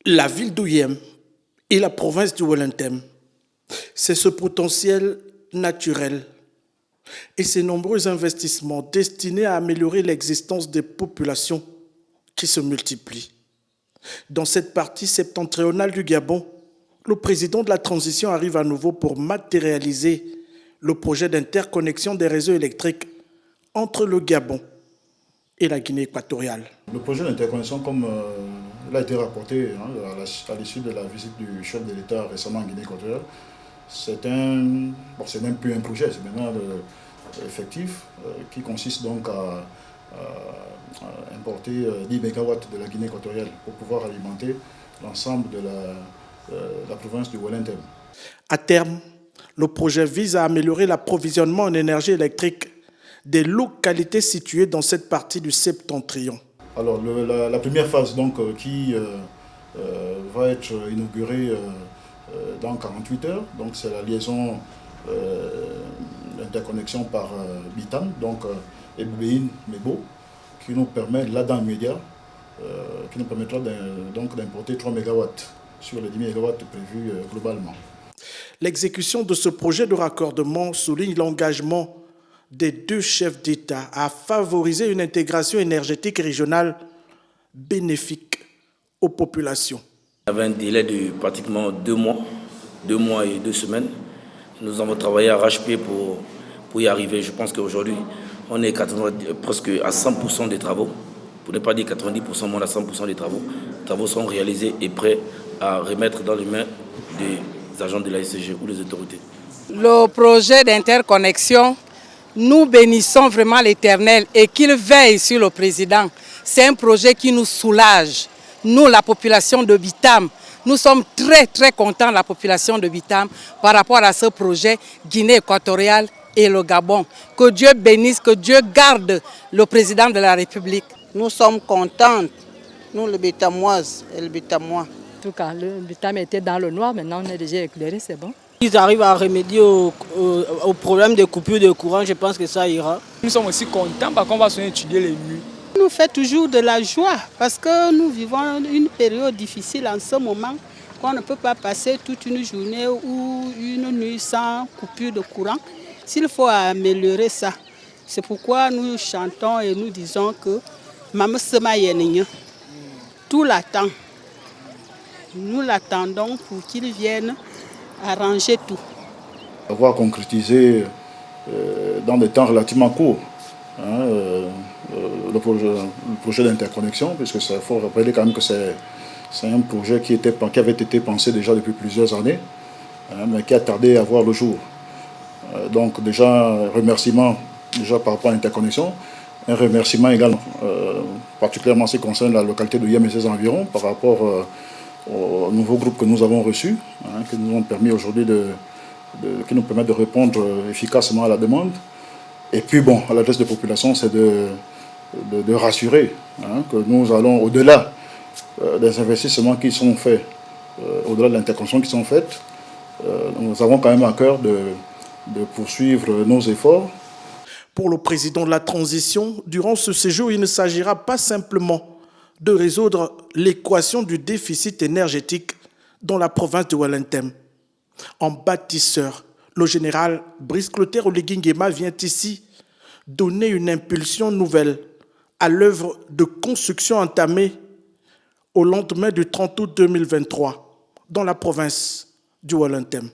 La ville d'Ouyem et la province du Wellington, c'est ce potentiel naturel et ces nombreux investissements destinés à améliorer l'existence des populations qui se multiplient. Dans cette partie septentrionale du Gabon, le président de la transition arrive à nouveau pour matérialiser le projet d'interconnexion des réseaux électriques entre le Gabon et la Guinée équatoriale. Le projet d'interconnexion, comme il a été rapporté à l'issue de la visite du chef de l'État récemment en Guinée équatoriale, c'est même plus un projet, c'est maintenant effectif, qui consiste donc à importer 10 MW de la Guinée équatoriale pour pouvoir alimenter l'ensemble de la province du Wellington. À terme, le projet vise à améliorer l'approvisionnement en énergie électrique des localités situées dans cette partie du septentrion. Alors la première phase donc, qui va être inaugurée dans 48 heures, donc c'est la liaison d'interconnexion par Bitam, donc Eboubein Mebo, qui nous permet là dans l'immédiat, qui nous permettra d'importer 3 MW sur les 10 MW prévus globalement. L'exécution de ce projet de raccordement souligne l'engagement des deux chefs d'État à favoriser une intégration énergétique régionale bénéfique aux populations. Il y avait un délai de pratiquement 2 mois et 2 semaines. Nous avons travaillé à arrache-pied pour y arriver. Je pense qu'aujourd'hui, on est presque à 100% des travaux. Pour ne pas dire 90%, moins à 100% des travaux. Les travaux sont réalisés et prêts à remettre dans les mains des agents de l'ASG ou des autorités. Le projet d'interconnexion, nous bénissons vraiment l'Éternel et qu'il veille sur le président. C'est un projet qui nous soulage. Nous, la population de Bitam, nous sommes très très contents, la population de Bitam, par rapport à ce projet Guinée équatoriale et le Gabon. Que Dieu bénisse, que Dieu garde le président de la République. Nous sommes contents, nous les Bitamoises et les Bitamois. En tout cas, le Bitam était dans le noir, maintenant on est déjà éclairé, c'est bon. Ils arrivent à remédier au problème de coupure de courant, je pense que ça ira. Nous sommes aussi contents parce qu'on va étudier les nuits. Ça nous fait toujours de la joie parce que nous vivons une période difficile en ce moment, qu'on ne peut pas passer toute une journée ou une nuit sans coupure de courant. S'il faut améliorer ça, c'est pourquoi nous chantons et nous disons que Maman Sema Yenenya, tout l'attend. Nous l'attendons pour qu'il vienne arranger tout. Avoir concrétisé dans des temps relativement courts le projet d'interconnexion, puisque il faut rappeler quand même que c'est un projet qui avait été pensé déjà depuis plusieurs années, mais qui a tardé à voir le jour. Donc déjà, remerciement déjà par rapport à l'interconnexion, un remerciement également, particulièrement en ce qui concerne la localité de Yem et ses environs, par rapport aux nouveaux groupes que nous avons reçus, qui nous ont permis aujourd'hui qui nous permettent de répondre efficacement à la demande. Et puis bon, à l'adresse des populations, c'est de rassurer que nous allons au-delà des investissements qui sont faits, au-delà de l'interconnexion qui sont faites. Nous avons quand même à cœur de poursuivre nos efforts. Pour le président de la transition, durant ce séjour, il ne s'agira pas simplement de résoudre l'équation du déficit énergétique dans la province de Wellington. En bâtisseur, le général Brice Clotaire Oligui Nguema vient ici donner une impulsion nouvelle à l'œuvre de construction entamée au lendemain du 30 août 2023 dans la province du Wellington.